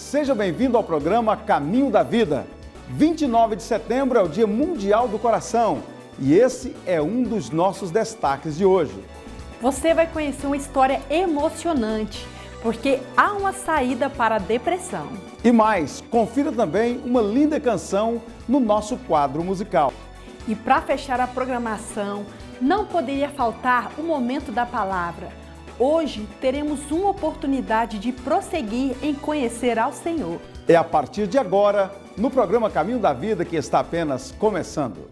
seja bem-vindo ao programa Caminho da Vida. 29 de setembro é o Dia Mundial do Coração e esse é um dos nossos destaques de hoje. Você vai conhecer uma história emocionante, porque há uma saída para a depressão. E mais, confira também uma linda canção no nosso quadro musical. E para fechar a programação, não poderia faltar o momento da palavra. Hoje teremos uma oportunidade de prosseguir em conhecer ao Senhor. É a partir de agora, no programa Caminho da Vida, que está apenas começando.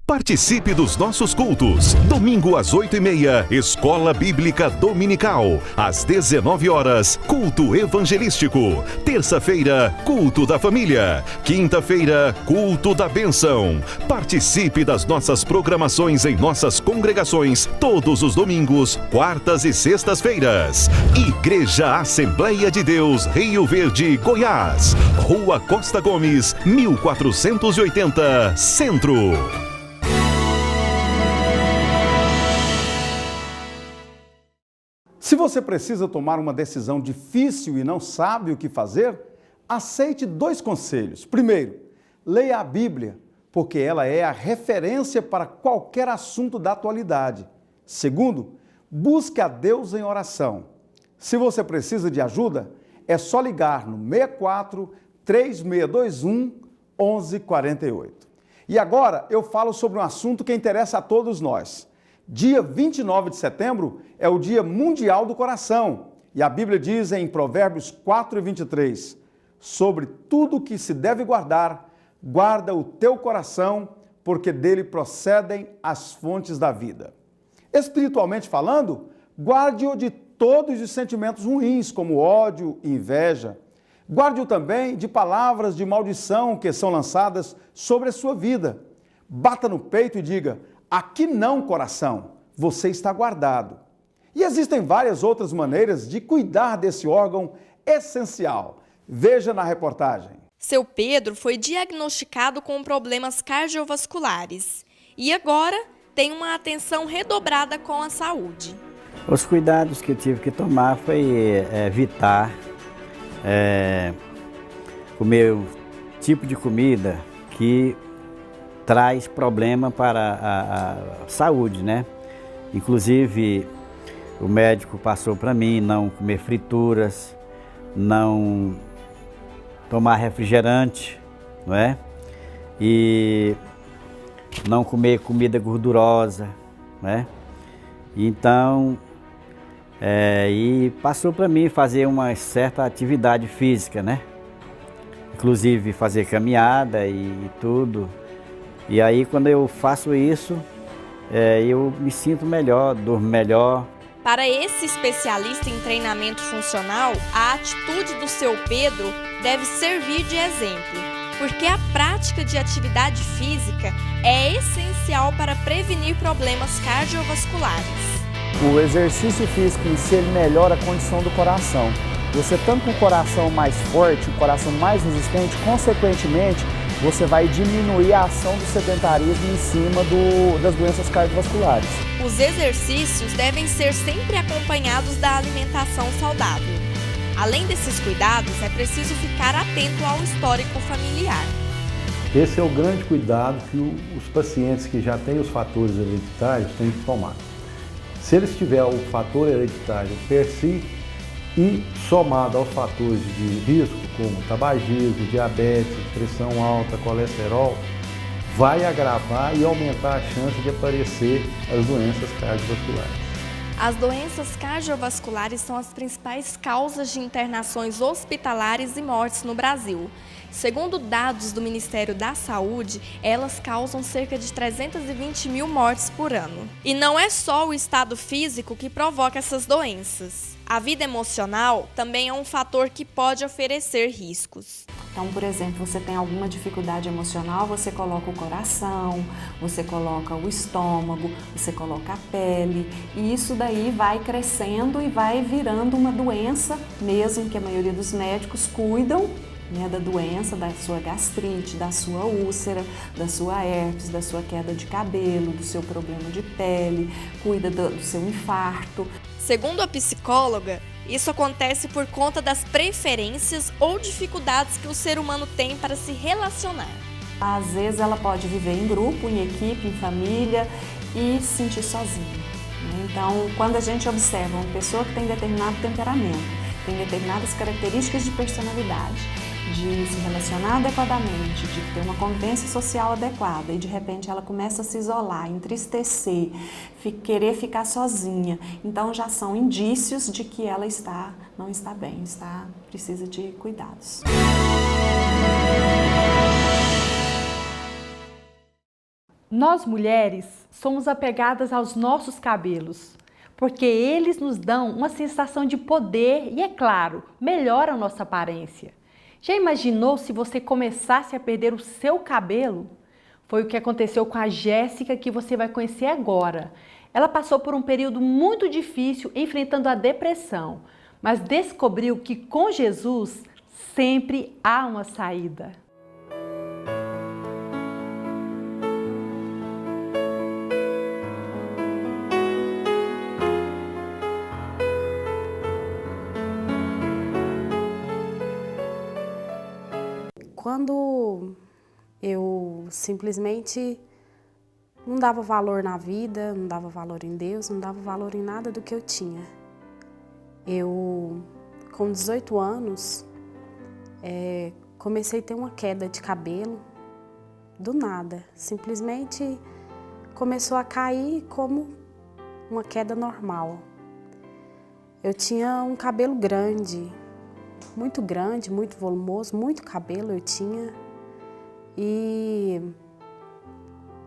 Participe dos nossos cultos. Domingo às 8h30, Escola Bíblica Dominical. Às 19 horas, culto evangelístico. Terça-feira, culto da família. Quinta-feira, culto da bênção. Participe das nossas programações em nossas congregações todos os domingos, quartas e sextas-feiras. Igreja Assembleia de Deus, Rio Verde, Goiás. Rua Costa Gomes, 1480, Centro. Se você precisa tomar uma decisão difícil e não sabe o que fazer, aceite 2 conselhos. Primeiro, leia a Bíblia, porque ela é a referência para qualquer assunto da atualidade. Segundo, busque a Deus em oração. Se você precisa de ajuda, é só ligar no 64 3621 1148. E agora eu falo sobre um assunto que interessa a todos nós. Dia 29 de setembro é o Dia Mundial do Coração. E a Bíblia diz em Provérbios 4:23, sobre tudo que se deve guardar, guarda o teu coração, porque dele procedem as fontes da vida. Espiritualmente falando, guarde-o de todos os sentimentos ruins, como ódio e inveja. Guarde-o também de palavras de maldição que são lançadas sobre a sua vida. Bata no peito e diga: aqui não, coração, você está guardado. E existem várias outras maneiras de cuidar desse órgão essencial. Veja na reportagem. Seu Pedro foi diagnosticado com problemas cardiovasculares e agora tem uma atenção redobrada com a saúde. Os cuidados que eu tive que tomar foi evitar comer um tipo de comida que traz problema para a saúde, né? Inclusive, o médico passou para mim não comer frituras, não tomar refrigerante, não é? E não comer comida gordurosa, né? Então, e passou para mim fazer uma certa atividade física, né? Inclusive fazer caminhada e tudo. E aí, quando eu faço isso, eu me sinto melhor, durmo melhor. Para esse especialista em treinamento funcional, a atitude do seu Pedro deve servir de exemplo, porque a prática de atividade física é essencial para prevenir problemas cardiovasculares. O exercício físico em si, ele melhora a condição do coração. Você tanto com o coração mais forte, o coração mais resistente, consequentemente, você vai diminuir a ação do sedentarismo em cima das doenças cardiovasculares. Os exercícios devem ser sempre acompanhados da alimentação saudável. Além desses cuidados, é preciso ficar atento ao histórico familiar. Esse é o grande cuidado que os pacientes que já têm os fatores hereditários têm que tomar. Se eles tiverem o fator hereditário per si, e somado aos fatores de risco, como tabagismo, diabetes, pressão alta, colesterol, vai agravar e aumentar a chance de aparecer as doenças cardiovasculares. As doenças cardiovasculares são as principais causas de internações hospitalares e mortes no Brasil. Segundo dados do Ministério da Saúde, elas causam cerca de 320 mil mortes por ano. E não é só o estado físico que provoca essas doenças. A vida emocional também é um fator que pode oferecer riscos. Então, por exemplo, você tem alguma dificuldade emocional, você coloca o coração, você coloca o estômago, você coloca a pele, e isso daí vai crescendo e vai virando uma doença, mesmo que a maioria dos médicos cuidam, né, da doença, da sua gastrite, da sua úlcera, da sua herpes, da sua queda de cabelo, do seu problema de pele, cuida do seu infarto. Segundo a psicóloga, isso acontece por conta das preferências ou dificuldades que o ser humano tem para se relacionar. Às vezes ela pode viver em grupo, em equipe, em família e se sentir sozinha. Então, quando a gente observa uma pessoa que tem determinado temperamento, tem determinadas características de personalidade, de se relacionar adequadamente, de ter uma convivência social adequada e de repente ela começa a se isolar, entristecer, querer ficar sozinha, então já são indícios de que ela não está bem, precisa de cuidados. Nós mulheres somos apegadas aos nossos cabelos, porque eles nos dão uma sensação de poder e, é claro, melhoram a nossa aparência. Já imaginou se você começasse a perder o seu cabelo? Foi o que aconteceu com a Jéssica, que você vai conhecer agora. Ela passou por um período muito difícil enfrentando a depressão, mas descobriu que com Jesus sempre há uma saída. Quando eu simplesmente não dava valor na vida, não dava valor em Deus, não dava valor em nada do que eu tinha. Eu, com 18 anos, comecei a ter uma queda de cabelo, do nada. Simplesmente começou a cair como uma queda normal. Eu tinha um cabelo grande, muito volumoso, muito cabelo eu tinha. E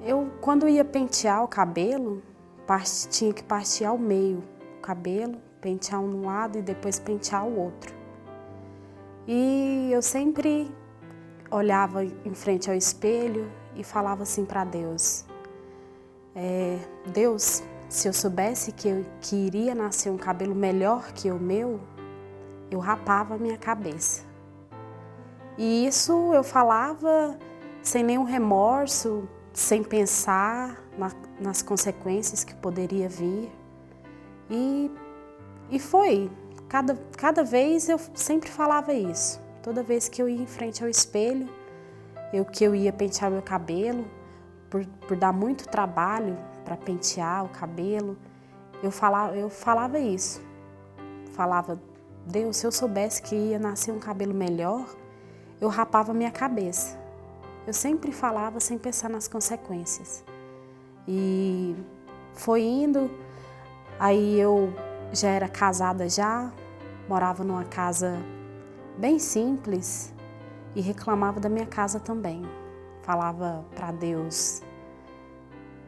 eu, quando ia pentear o cabelo, tinha que partir ao meio o cabelo, pentear um lado e depois pentear o outro. E eu sempre olhava em frente ao espelho e falava assim para Deus, Deus, se eu soubesse que iria nascer um cabelo melhor que o meu, eu rapava a minha cabeça. E isso eu falava sem nenhum remorso, sem pensar nas consequências que poderia vir. E foi. Cada vez eu sempre falava isso. Toda vez que eu ia em frente ao espelho, que eu ia pentear meu cabelo, por dar muito trabalho para pentear o cabelo, eu falava isso. Falava, Deus, se eu soubesse que ia nascer um cabelo melhor, eu rapava minha cabeça. Eu sempre falava sem pensar nas consequências. E foi indo, aí eu já era casada morava numa casa bem simples e reclamava da minha casa também. Falava para Deus.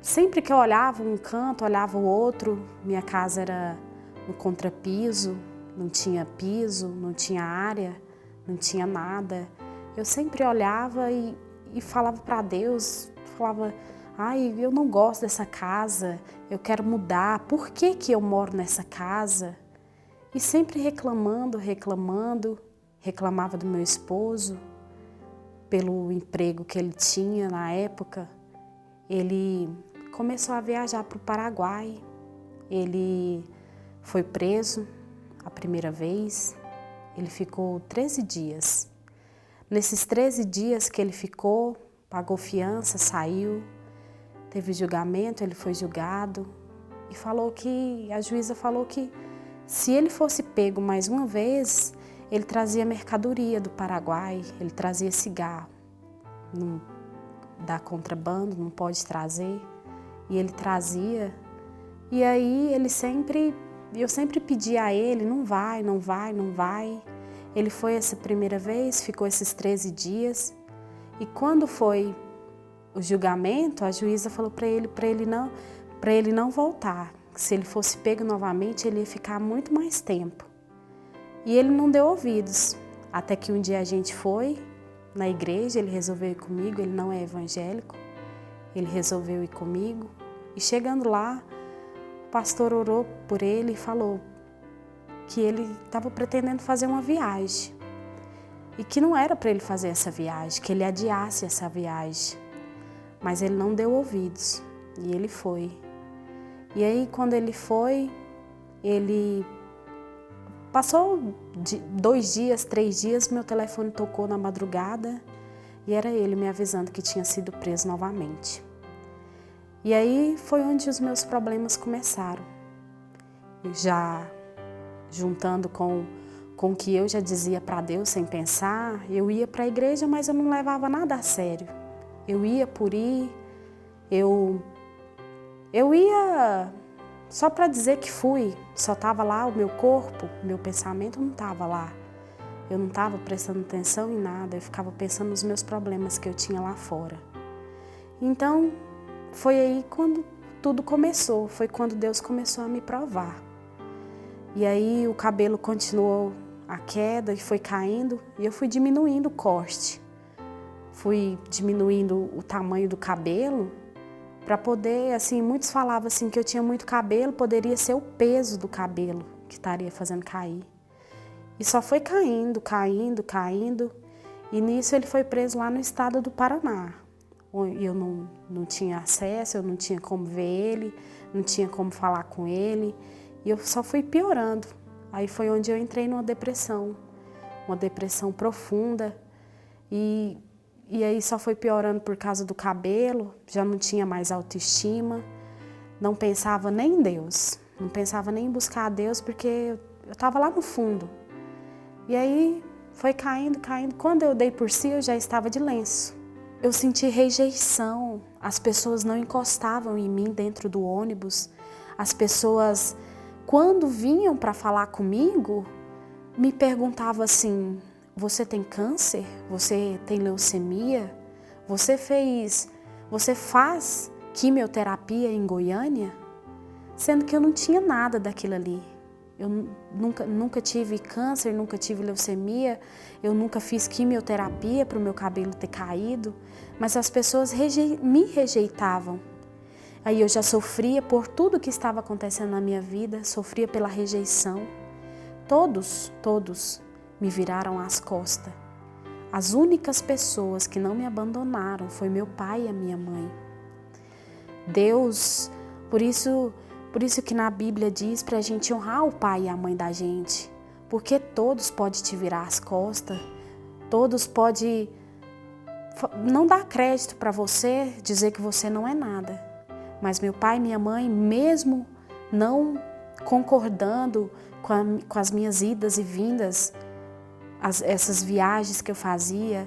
Sempre que eu olhava um canto, olhava o outro, minha casa era no contrapiso, não tinha piso, não tinha área, não tinha nada. Eu sempre olhava e falava para Deus, falava, ai, eu não gosto dessa casa, eu quero mudar, por que eu moro nessa casa? E sempre reclamava do meu esposo, pelo emprego que ele tinha na época. Ele começou a viajar para o Paraguai, ele foi preso a primeira vez, ele ficou 13 dias. Nesses 13 dias que ele ficou, pagou fiança, saiu, teve julgamento, ele foi julgado e a juíza falou que se ele fosse pego mais uma vez, ele trazia mercadoria do Paraguai, ele trazia cigarro, não dá contrabando, não pode trazer, e ele trazia. E aí eu sempre pedia a ele, não vai. Ele foi essa primeira vez, ficou esses 13 dias. E quando foi o julgamento, a juíza falou para ele não voltar. Se ele fosse pego novamente, ele ia ficar muito mais tempo. E ele não deu ouvidos. Até que um dia a gente foi na igreja, ele resolveu ir comigo, ele não é evangélico. Ele resolveu ir comigo. E chegando lá, o pastor orou por ele e falou que ele estava pretendendo fazer uma viagem e que não era para ele fazer essa viagem, que ele adiasse essa viagem. Mas ele não deu ouvidos e ele foi. E aí, quando ele foi, ele passou 2 dias, 3 dias, meu telefone tocou na madrugada e era ele me avisando que tinha sido preso novamente. E aí foi onde os meus problemas começaram. Já juntando com o que eu já dizia para Deus sem pensar, eu ia para a igreja, mas eu não levava nada a sério. Eu ia por ir, eu ia só para dizer que fui, só estava lá o meu corpo, meu pensamento não estava lá. Eu não estava prestando atenção em nada, eu ficava pensando nos meus problemas que eu tinha lá fora. Então, foi aí quando tudo começou, foi quando Deus começou a me provar. E aí o cabelo continuou a queda e foi caindo e eu fui diminuindo o corte. Fui diminuindo o tamanho do cabelo para poder, assim, muitos falavam assim que eu tinha muito cabelo, poderia ser o peso do cabelo que estaria fazendo cair. E só foi caindo, caindo, caindo. E nisso ele foi preso lá no estado do Paraná. Eu não tinha acesso, eu não tinha como ver ele, não tinha como falar com ele. E eu só fui piorando. Aí foi onde eu entrei numa depressão profunda. E aí só foi piorando por causa do cabelo, já não tinha mais autoestima. Não pensava nem em Deus, não pensava nem em buscar a Deus, porque eu estava lá no fundo. E aí foi caindo, caindo. Quando eu dei por si, eu já estava de lenço. Eu senti rejeição, as pessoas não encostavam em mim dentro do ônibus. As pessoas, quando vinham para falar comigo, me perguntavam assim: você tem câncer? Você tem leucemia? Você faz quimioterapia em Goiânia? Sendo que eu não tinha nada daquilo ali. Eu nunca tive câncer, nunca tive leucemia, eu nunca fiz quimioterapia para o meu cabelo ter caído, mas as pessoas me rejeitavam. Aí eu já sofria por tudo que estava acontecendo na minha vida, sofria pela rejeição. Todos me viraram as costas. As únicas pessoas que não me abandonaram foi meu pai e a minha mãe. Deus, por isso que na Bíblia diz para a gente honrar o pai e a mãe da gente, porque todos podem te virar as costas, todos podem não dar crédito para você, dizer que você não é nada. Mas meu pai e minha mãe, mesmo não concordando com as minhas idas e vindas, essas viagens que eu fazia,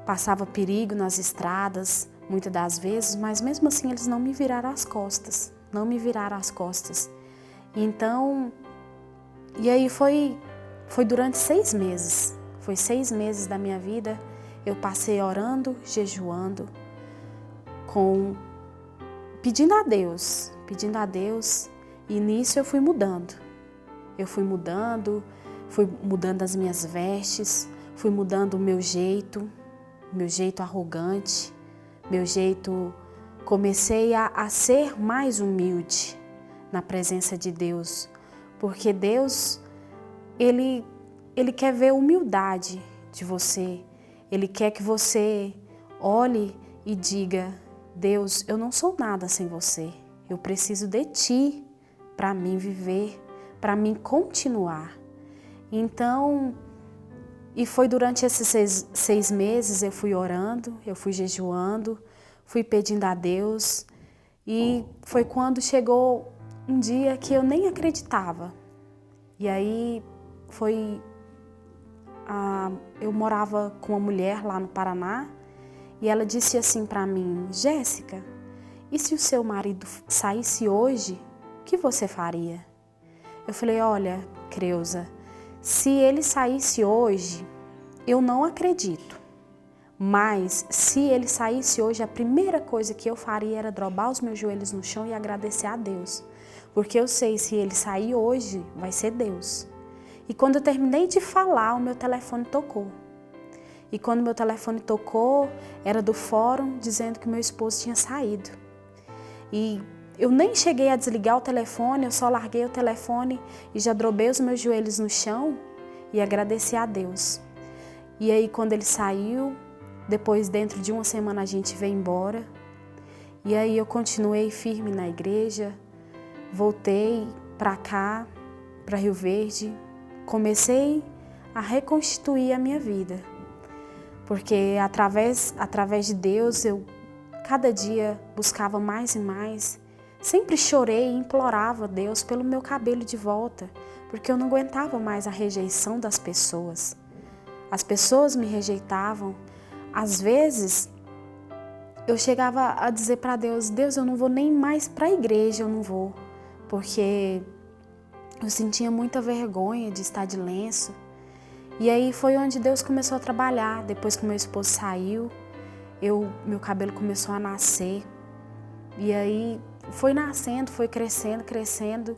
passava perigo nas estradas, muitas das vezes, mas mesmo assim eles não me viraram as costas. Não me viraram as costas. Então, e aí foi durante 6 meses. Foi 6 meses da minha vida. Eu passei orando, jejuando, pedindo a Deus. E nisso eu fui mudando. Fui mudando as minhas vestes, fui mudando o meu jeito arrogante, meu jeito. Comecei a ser mais humilde na presença de Deus, porque Deus, Ele quer ver humildade de você. Ele quer que você olhe e diga: Deus, eu não sou nada sem você. Eu preciso de Ti para mim viver, para mim continuar. Então, e foi durante esses 6 meses eu fui orando, eu fui jejuando, fui pedindo a Deus, e foi quando chegou um dia que eu nem acreditava. E aí eu morava com uma mulher lá no Paraná, e ela disse assim para mim: Jéssica, e se o seu marido saísse hoje, o que você faria? Eu falei: olha, Creuza, se ele saísse hoje, eu não acredito. Mas se ele saísse hoje, a primeira coisa que eu faria era dobrar os meus joelhos no chão e agradecer a Deus. Porque eu sei, se ele sair hoje, vai ser Deus. E quando eu terminei de falar, o meu telefone tocou. E quando meu telefone tocou, era do fórum dizendo que meu esposo tinha saído. E eu nem cheguei a desligar o telefone, eu só larguei o telefone e já dobrei os meus joelhos no chão e agradeci a Deus. E aí quando ele saiu, depois, dentro de 1 semana, a gente veio embora. E aí eu continuei firme na igreja, voltei para cá, para Rio Verde, comecei a reconstituir a minha vida. Porque através de Deus eu cada dia buscava mais e mais. Sempre chorei e implorava a Deus pelo meu cabelo de volta, porque eu não aguentava mais a rejeição das pessoas. As pessoas me rejeitavam. Às vezes eu chegava a dizer para Deus, Deus, eu não vou nem mais para a igreja, eu não vou, porque eu sentia muita vergonha de estar de lenço. E aí foi onde Deus começou a trabalhar. Depois que meu esposo saiu, meu cabelo começou a nascer. E aí foi nascendo, foi crescendo, crescendo.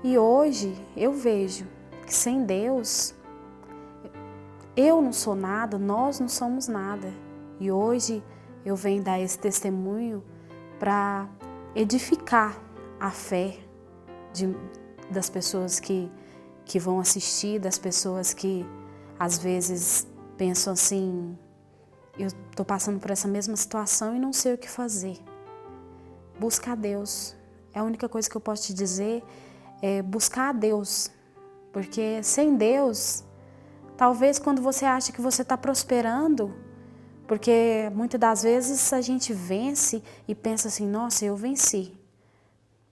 E hoje eu vejo que sem Deus, eu não sou nada, nós não somos nada. E hoje eu venho dar esse testemunho para edificar a fé das pessoas que vão assistir, das pessoas que às vezes pensam assim, eu estou passando por essa mesma situação e não sei o que fazer. Busca a Deus. A única coisa que eu posso te dizer é buscar a Deus. Porque sem Deus, talvez quando você acha que você está prosperando, porque muitas das vezes a gente vence e pensa assim, nossa, eu venci.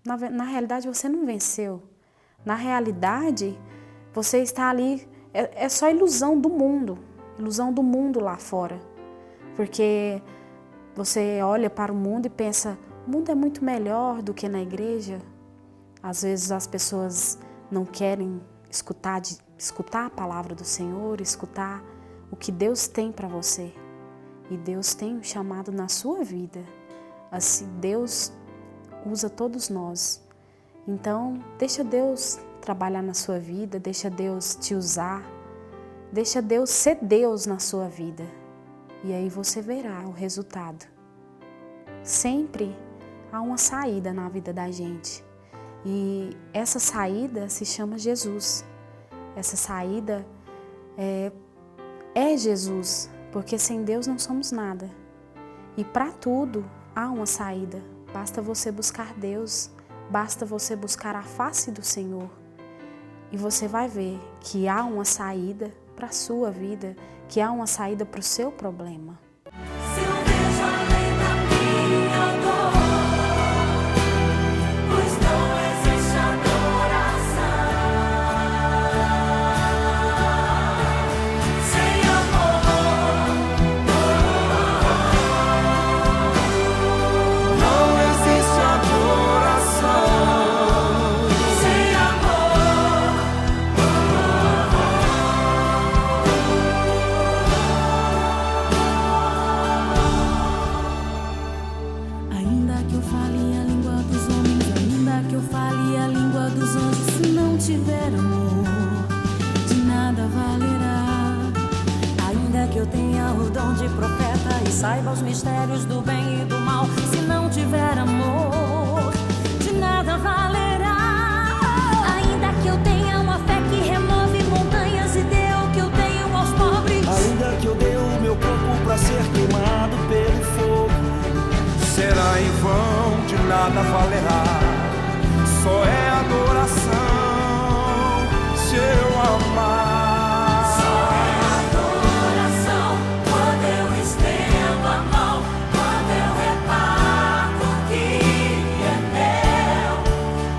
Na realidade, você não venceu. Na realidade, você está ali, é só ilusão do mundo lá fora. Porque você olha para o mundo e pensa, o mundo é muito melhor do que na igreja. Às vezes as pessoas não querem escutar a palavra do Senhor, escutar o que Deus tem para você. E Deus tem um chamado na sua vida. Assim, Deus usa todos nós. Então, deixa Deus trabalhar na sua vida, deixa Deus te usar, deixa Deus ser Deus na sua vida. E aí você verá o resultado. Sempre há uma saída na vida da gente. E essa saída se chama Jesus. Essa saída é Jesus, porque sem Deus não somos nada. E para tudo há uma saída. Basta você buscar Deus, basta você buscar a face do Senhor. E você vai ver que há uma saída para a sua vida, que há uma saída para o seu problema. Se eu vejo além da minha dor, pois não existe adoração sem amor. Não existe adoração sem amor. Ainda que eu fale a língua dos homens, ainda que eu fale a língua dos anjos, se não tiver amor, de nada valerá. Ainda que eu tenha o dom de profeta e saiba os mistérios do bem e do mal, se não tiver amor, de nada valerá. Ainda que eu tenha uma fé que remove montanhas e dê o que eu tenho aos pobres, ainda que eu dê o meu corpo para ser queimado pelo fogo, será em vão, de nada valerá. Só é adoração se eu amar. Só é adoração quando eu estendo a mão, quando eu reparto o que é meu,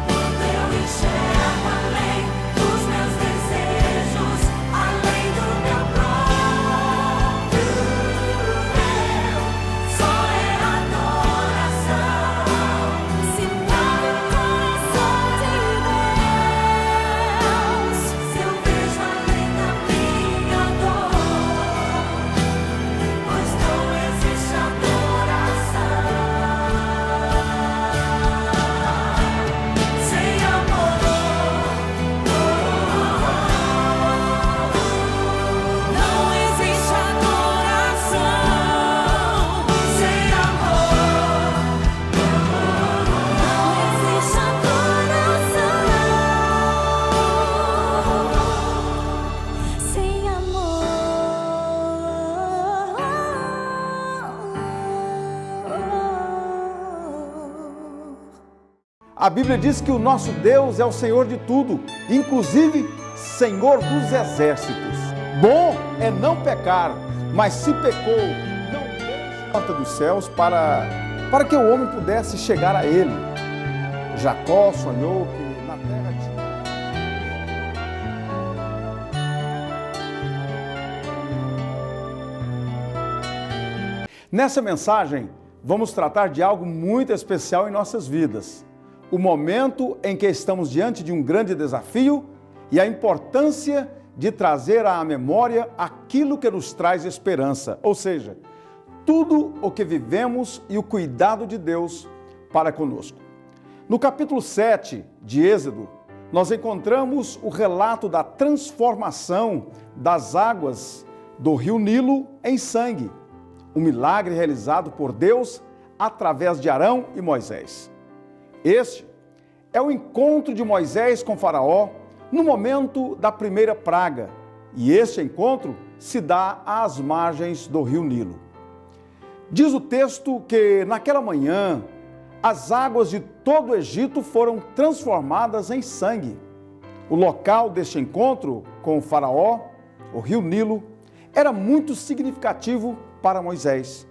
quando eu enxergo além dos meus desejos, além do meu próprio eu. Só é adoração se não A Bíblia diz que o nosso Deus é o Senhor de tudo, inclusive Senhor dos exércitos. Bom é não pecar, mas se pecou, não deixe a porta dos céus para que o homem pudesse chegar a ele. Jacó sonhou que na terra tinha... Nessa mensagem, vamos tratar de algo muito especial em nossas vidas. O momento em que estamos diante de um grande desafio e a importância de trazer à memória aquilo que nos traz esperança, ou seja, tudo o que vivemos e o cuidado de Deus para conosco. No capítulo 7 de Êxodo, nós encontramos o relato da transformação das águas do rio Nilo em sangue, um milagre realizado por Deus através de Arão e Moisés. Este é o encontro de Moisés com Faraó no momento da primeira praga, e este encontro se dá às margens do rio Nilo. Diz o texto que naquela manhã as águas de todo o Egito foram transformadas em sangue. O local deste encontro com o Faraó, o rio Nilo, era muito significativo para Moisés.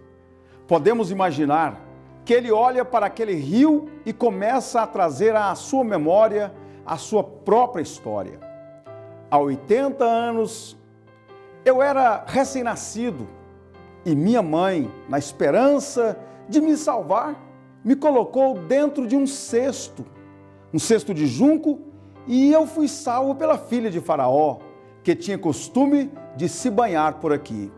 Podemos imaginar que ele olha para aquele rio e começa a trazer à sua memória a sua própria história. Há 80 anos, eu era recém-nascido e minha mãe, na esperança de me salvar, me colocou dentro de um cesto de junco, e eu fui salvo pela filha de Faraó, que tinha costume de se banhar por aqui.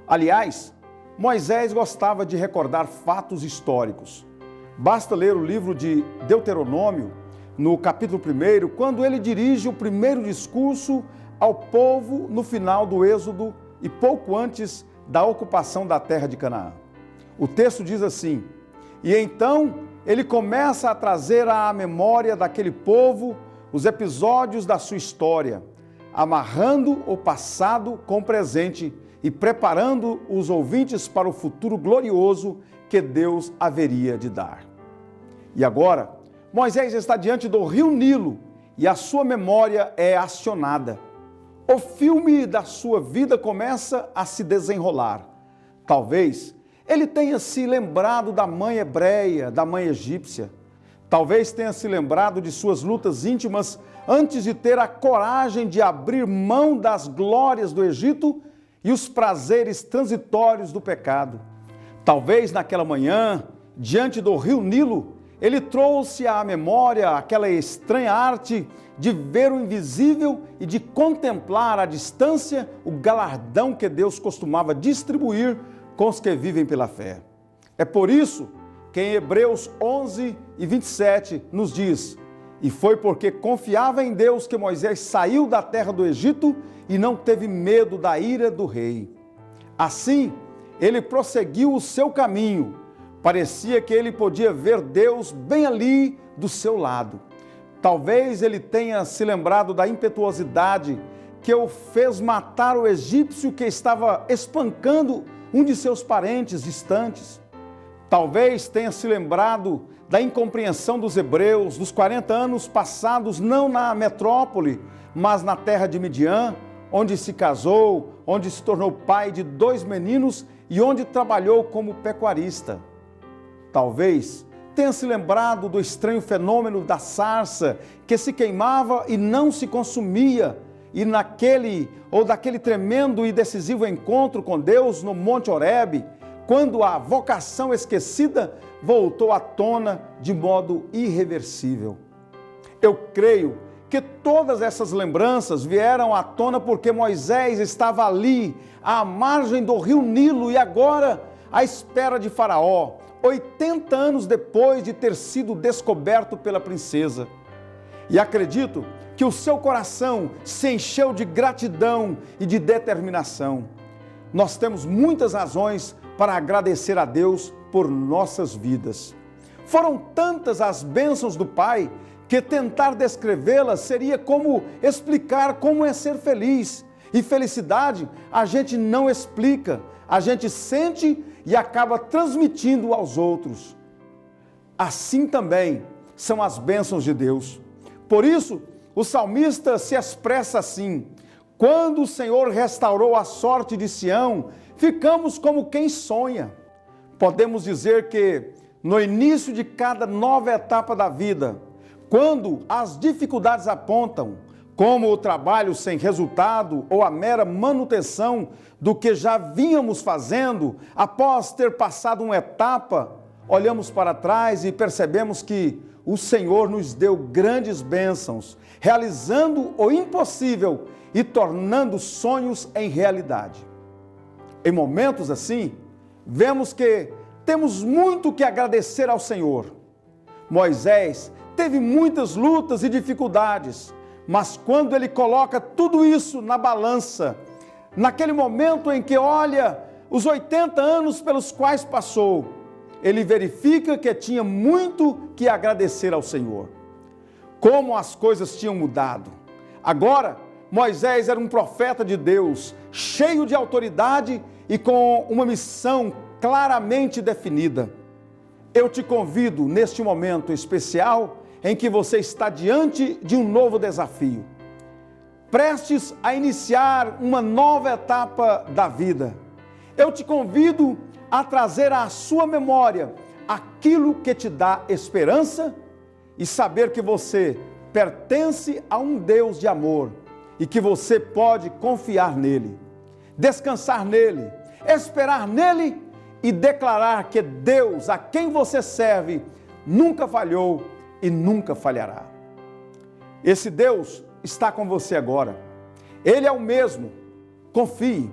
Aliás, Moisés gostava de recordar fatos históricos. Basta ler o livro de Deuteronômio, no capítulo 1, quando ele dirige o primeiro discurso ao povo no final do Êxodo e pouco antes da ocupação da terra de Canaã. O texto diz assim: e então ele começa a trazer à memória daquele povo os episódios da sua história, amarrando o passado com o presente e preparando os ouvintes para o futuro glorioso que Deus haveria de dar. E agora, Moisés está diante do rio Nilo e a sua memória é acionada. O filme da sua vida começa a se desenrolar. Talvez ele tenha se lembrado da mãe hebreia, da mãe egípcia. Talvez tenha se lembrado de suas lutas íntimas antes de ter a coragem de abrir mão das glórias do Egito e os prazeres transitórios do pecado. Talvez naquela manhã, diante do rio Nilo, ele trouxe à memória aquela estranha arte de ver o invisível e de contemplar à distância o galardão que Deus costumava distribuir com os que vivem pela fé. É por isso que em Hebreus 11 e 27 nos diz: e foi porque confiava em Deus que Moisés saiu da terra do Egito e não teve medo da ira do rei. Assim, ele prosseguiu o seu caminho. Parecia que ele podia ver Deus bem ali do seu lado. Talvez ele tenha se lembrado da impetuosidade que o fez matar o egípcio que estava espancando um de seus parentes distantes. Talvez tenha se lembrado da incompreensão dos hebreus, dos 40 anos passados não na metrópole, mas na terra de Midian, onde se casou, onde se tornou pai de 2 meninos e onde trabalhou como pecuarista. Talvez tenha se lembrado do estranho fenômeno da sarça que se queimava e não se consumia, e daquele tremendo e decisivo encontro com Deus no Monte Horebe, quando a vocação esquecida voltou à tona de modo irreversível. Eu creio que todas essas lembranças vieram à tona porque Moisés estava ali, à margem do rio Nilo, e agora à espera de Faraó, 80 anos depois de ter sido descoberto pela princesa. E acredito que o seu coração se encheu de gratidão e de determinação. Nós temos muitas razões para agradecer a Deus por nossas vidas. Foram tantas as bênçãos do Pai que tentar descrevê-las seria como explicar como é ser feliz. E felicidade a gente não explica, a gente sente e acaba transmitindo aos outros. Assim também são as bênçãos de Deus. Por isso, o salmista se expressa assim: quando o Senhor restaurou a sorte de Sião, ficamos como quem sonha. Podemos dizer que no início de cada nova etapa da vida, quando as dificuldades apontam, como o trabalho sem resultado ou a mera manutenção do que já vínhamos fazendo, após ter passado uma etapa, olhamos para trás e percebemos que o Senhor nos deu grandes bênçãos, realizando o impossível e tornando sonhos em realidade. Em momentos assim, vemos que temos muito que agradecer ao Senhor. Moisés teve muitas lutas e dificuldades, mas quando ele coloca tudo isso na balança, naquele momento em que olha os 80 anos pelos quais passou, ele verifica que tinha muito que agradecer ao Senhor. Como as coisas tinham mudado. Agora, Moisés era um profeta de Deus, cheio de autoridade e com uma missão claramente definida. Eu te convido neste momento especial em que você está diante de um novo desafio, prestes a iniciar uma nova etapa da vida. Eu te convido a trazer à sua memória aquilo que te dá esperança e saber que você pertence a um Deus de amor e que você pode confiar nele, descansar nele, esperar nele e declarar que Deus, a quem você serve, nunca falhou e nunca falhará. Esse Deus está com você agora. Ele é o mesmo. Confie.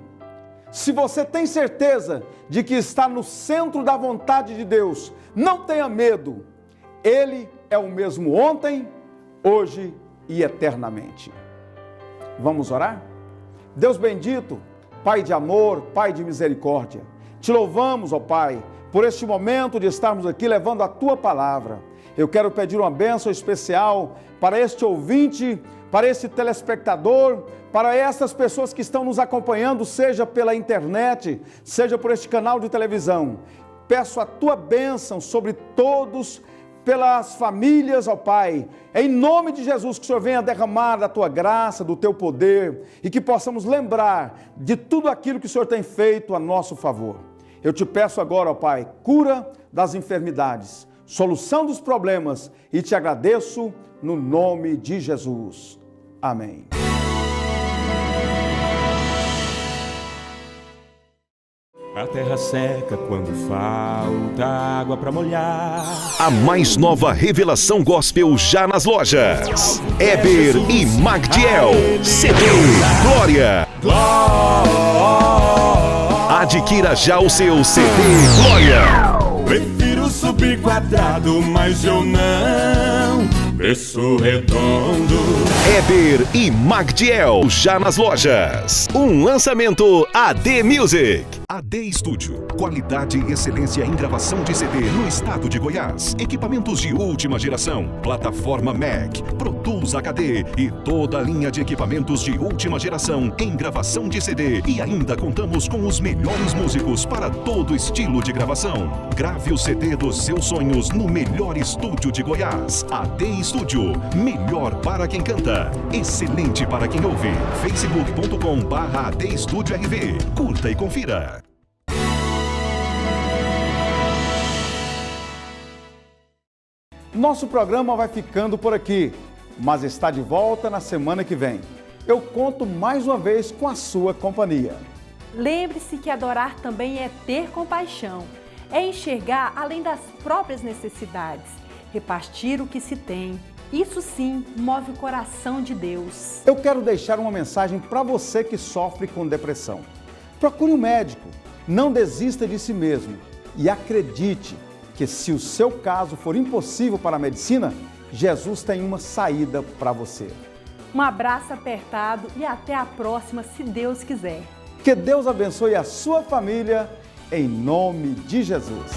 Se você tem certeza de que está no centro da vontade de Deus, não tenha medo. Ele é o mesmo ontem, hoje e eternamente. Vamos orar? Deus bendito, Pai de amor, Pai de misericórdia, te louvamos, ó Pai, por este momento de estarmos aqui levando a Tua palavra. Eu quero pedir uma bênção especial para este ouvinte, para este telespectador, para essas pessoas que estão nos acompanhando, seja pela internet, seja por este canal de televisão. Peço a Tua bênção sobre todos, pelas famílias, ó Pai. Em nome de Jesus, que o Senhor venha derramar da Tua graça, do Teu poder e que possamos lembrar de tudo aquilo que o Senhor tem feito a nosso favor. Eu te peço agora, ó Pai, cura das enfermidades, solução dos problemas e te agradeço no nome de Jesus. Amém. A terra seca quando falta água para molhar. A mais nova revelação gospel já nas lojas. Heber e Magdiel. CD Glória. Adquira já o seu CD Glória. Prefiro subir quadrado, mas eu não desço redondo. Heber e Magdiel já nas lojas. Um lançamento AD Music. AD Studio. Qualidade e excelência em gravação de CD no estado de Goiás. Equipamentos de última geração. Plataforma Mac, Pro Tools HD e toda a linha de equipamentos de última geração em gravação de CD. E ainda contamos com os melhores músicos para todo estilo de gravação. Grave o CD dos seus sonhos no melhor estúdio de Goiás. AD Studio. Melhor para quem canta. Excelente para quem ouve. facebook.com/AD Studio RV. Curta e confira. Nosso programa vai ficando por aqui, mas está de volta na semana que vem. Eu conto mais uma vez com a sua companhia. Lembre-se que adorar também é ter compaixão, é enxergar além das próprias necessidades, repartir o que se tem. Isso sim move o coração de Deus. Eu quero deixar uma mensagem para você que sofre com depressão. Procure um médico, não desista de si mesmo e acredite que se o seu caso for impossível para a medicina, Jesus tem uma saída para você. Um abraço apertado e até a próxima, se Deus quiser. Que Deus abençoe a sua família, em nome de Jesus.